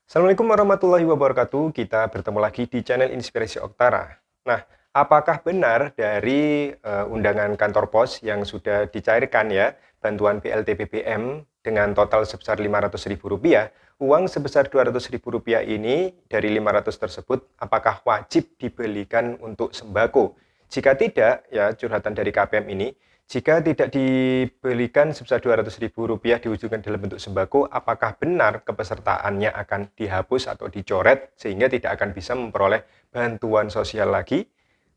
Assalamualaikum warahmatullahi wabarakatuh. Kita bertemu lagi di channel Inspirasi Oktara. Nah, apakah benar dari undangan kantor pos yang sudah dicairkan ya, bantuan BLT BBM dengan total sebesar Rp500.000, uang sebesar Rp200.000 ini dari 500 tersebut apakah wajib dibelikan untuk sembako? Jika tidak, ya curhatan dari KPM ini, jika tidak dibelikan sebesar Rp200.000 diwujudkan dalam bentuk sembako, apakah benar kepesertaannya akan dihapus atau dicoret sehingga tidak akan bisa memperoleh bantuan sosial lagi?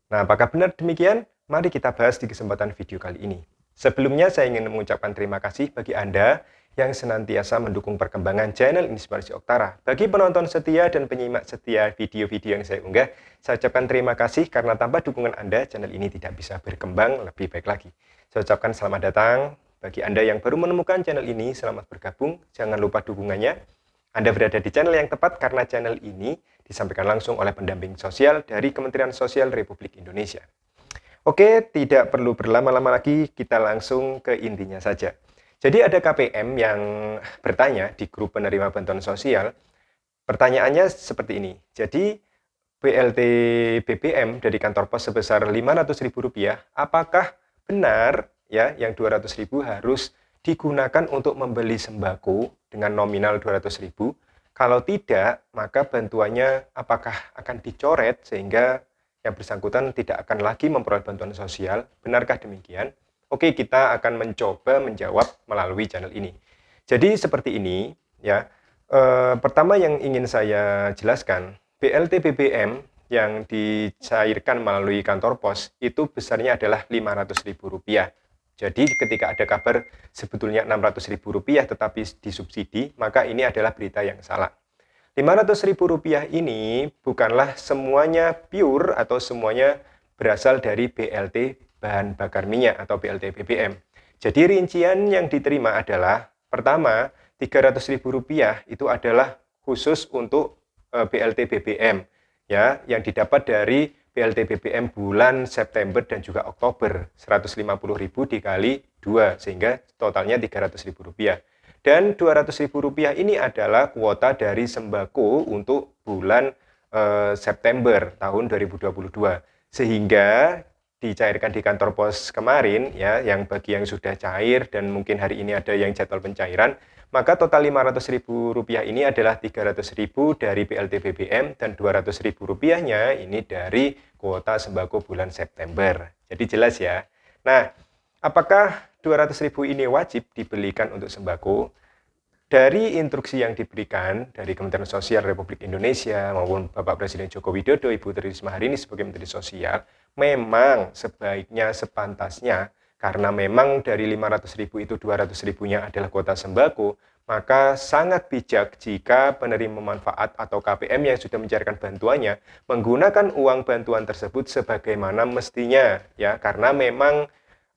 Nah, apakah benar demikian? Mari kita bahas di kesempatan video kali ini. Sebelumnya saya ingin mengucapkan terima kasih bagi Anda yang senantiasa mendukung perkembangan channel Inspirasi Oktara. Bagi penonton setia dan penyimak setia video-video yang saya unggah, saya ucapkan terima kasih karena tanpa dukungan Anda, channel ini tidak bisa berkembang lebih baik lagi. Saya ucapkan selamat datang bagi Anda yang baru menemukan channel ini, selamat bergabung, jangan lupa dukungannya. Anda berada di channel yang tepat karena channel ini disampaikan langsung oleh pendamping sosial dari Kementerian Sosial Republik Indonesia. Oke, tidak perlu berlama-lama lagi, kita langsung ke intinya saja. Jadi ada KPM yang bertanya di grup penerima bantuan sosial, pertanyaannya seperti ini. Jadi BLT BBM dari kantor pos sebesar Rp500.000, apakah benar ya yang 200.000 harus digunakan untuk membeli sembako dengan nominal 200.000? Kalau tidak, maka bantuannya apakah akan dicoret sehingga yang bersangkutan tidak akan lagi memperoleh bantuan sosial? Benarkah demikian? Oke, kita akan mencoba menjawab melalui channel ini. Jadi seperti ini ya. Pertama yang ingin saya jelaskan, BLT BBM yang dicairkan melalui kantor pos itu besarnya adalah Rp500.000. Jadi ketika ada kabar sebetulnya Rp600.000 tetapi disubsidi, maka ini adalah berita yang salah. Rp500.000 ini bukanlah semuanya pure atau semuanya berasal dari BLT bahan bakar minyak atau BLT BBM. Jadi rincian yang diterima adalah, pertama, Rp300.000 itu adalah khusus untuk BLT BBM ya, yang didapat dari BLT BBM bulan September dan juga Oktober. 150.000 dikali 2 sehingga totalnya Rp300.000. Dan Rp200.000 ini adalah kuota dari sembako untuk bulan September tahun 2022. Sehingga dicairkan di kantor pos kemarin ya, yang bagi yang sudah cair dan mungkin hari ini ada yang jadwal pencairan, maka total Rp500.000 ini adalah Rp300.000 dari BLT BBM dan Rp200.000-nya ini dari kuota sembako bulan September. Jadi jelas ya. Nah, apakah Rp200.000 ini wajib dibelikan untuk sembako? Dari instruksi yang diberikan dari Kementerian Sosial Republik Indonesia maupun Bapak Presiden Joko Widodo, Ibu Tri Risma hari ini sebagai Menteri Sosial, memang sebaiknya sepantasnya karena memang dari Rp500.000 itu Rp200.000-nya adalah kuota sembako, maka sangat bijak jika penerima manfaat atau KPM yang sudah mencairkan bantuannya menggunakan uang bantuan tersebut sebagaimana mestinya ya, karena memang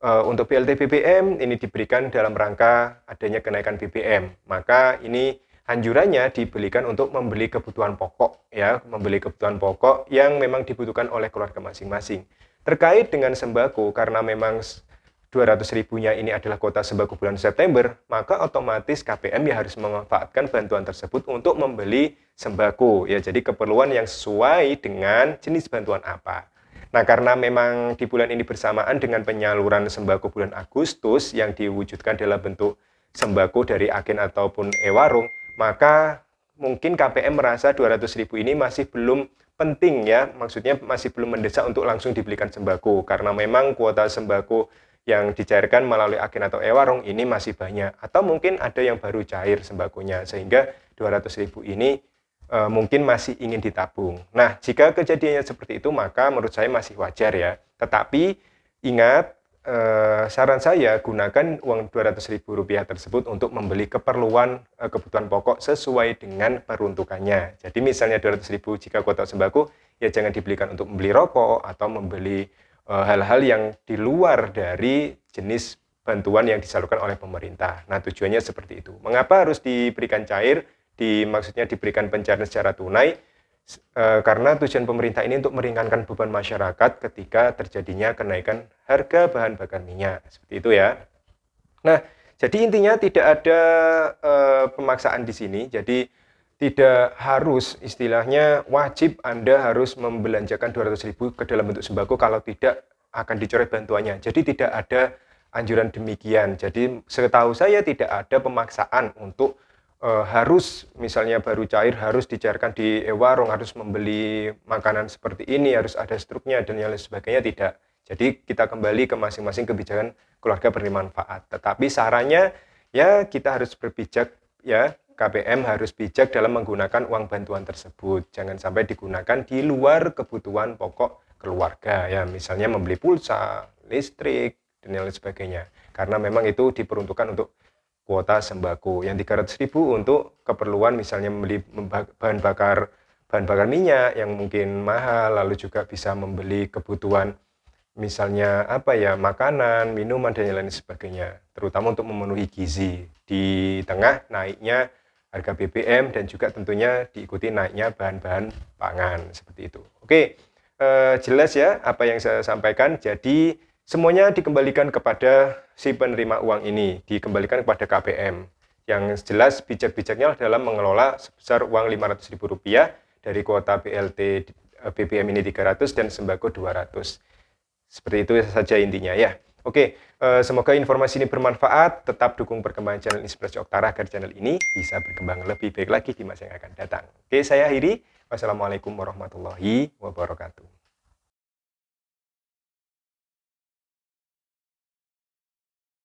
untuk BLT BBM ini diberikan dalam rangka adanya kenaikan BBM, maka ini anjurannya dibelikan untuk membeli kebutuhan pokok ya, membeli kebutuhan pokok yang memang dibutuhkan oleh keluarga masing-masing. Terkait dengan sembako, karena memang Rp200.000-nya ini adalah kuota sembako bulan September, maka otomatis KPM ya harus memanfaatkan bantuan tersebut untuk membeli sembako ya, jadi keperluan yang sesuai dengan jenis bantuan apa. Nah, karena memang di bulan ini bersamaan dengan penyaluran sembako bulan Agustus yang diwujudkan dalam bentuk sembako dari agen ataupun e-warung, maka mungkin KPM merasa Rp200.000 ini masih belum penting ya, maksudnya masih belum mendesak untuk langsung dibelikan sembako, karena memang kuota sembako yang dicairkan melalui agen atau e-warung ini masih banyak, atau mungkin ada yang baru cair sembakonya, sehingga Rp200.000 ini mungkin masih ingin ditabung. Nah, jika kejadiannya seperti itu, maka menurut saya masih wajar ya. Tetapi ingat, saran saya gunakan uang Rp200.000 tersebut untuk membeli keperluan kebutuhan pokok sesuai dengan peruntukannya. Jadi misalnya Rp200.000 jika kuota sembako, ya jangan dibelikan untuk membeli rokok atau membeli hal-hal yang di luar dari jenis bantuan yang disalurkan oleh pemerintah. Nah, tujuannya seperti itu. Mengapa harus diberikan cair? Maksudnya diberikan pencairan secara tunai, karena tujuan pemerintah ini untuk meringankan beban masyarakat ketika terjadinya kenaikan harga bahan bakar minyak, seperti itu ya. Nah, jadi intinya tidak ada pemaksaan di sini. Jadi tidak harus, istilahnya wajib Anda harus membelanjakan 200.000 ke dalam bentuk sembako, kalau tidak akan dicoret bantuannya. Jadi tidak ada anjuran demikian. Jadi setahu saya tidak ada pemaksaan untuk harus misalnya baru cair harus dicairkan di warung, harus membeli makanan seperti ini, harus ada struknya dan yang lain sebagainya, tidak. Jadi kita kembali ke masing-masing kebijakan keluarga bermanfaat. Tetapi sarannya ya kita harus berbijak ya. KPM harus bijak dalam menggunakan uang bantuan tersebut. Jangan sampai digunakan di luar kebutuhan pokok keluarga ya, misalnya membeli pulsa, listrik, dan lain sebagainya. Karena memang itu diperuntukkan untuk kuota sembako. Yang 300.000 untuk keperluan misalnya membeli bahan bakar minyak yang mungkin mahal, lalu juga bisa membeli kebutuhan misalnya apa ya, makanan, minuman, dan lain sebagainya, terutama untuk memenuhi gizi di tengah naiknya harga BBM dan juga tentunya diikuti naiknya bahan-bahan pangan seperti itu. Oke, jelas ya apa yang saya sampaikan. Jadi semuanya dikembalikan kepada si penerima uang ini, dikembalikan kepada KPM. Yang jelas bijak-bijaknya dalam mengelola sebesar uang Rp500.000 dari kuota BLT BBM ini 300 dan sembako 200. Seperti itu saja intinya ya. Oke, semoga informasi ini bermanfaat. Tetap dukung perkembangan channel Inspirasi Oktara agar channel ini bisa berkembang lebih baik lagi di masa yang akan datang. Oke, saya akhiri. Wassalamualaikum warahmatullahi wabarakatuh.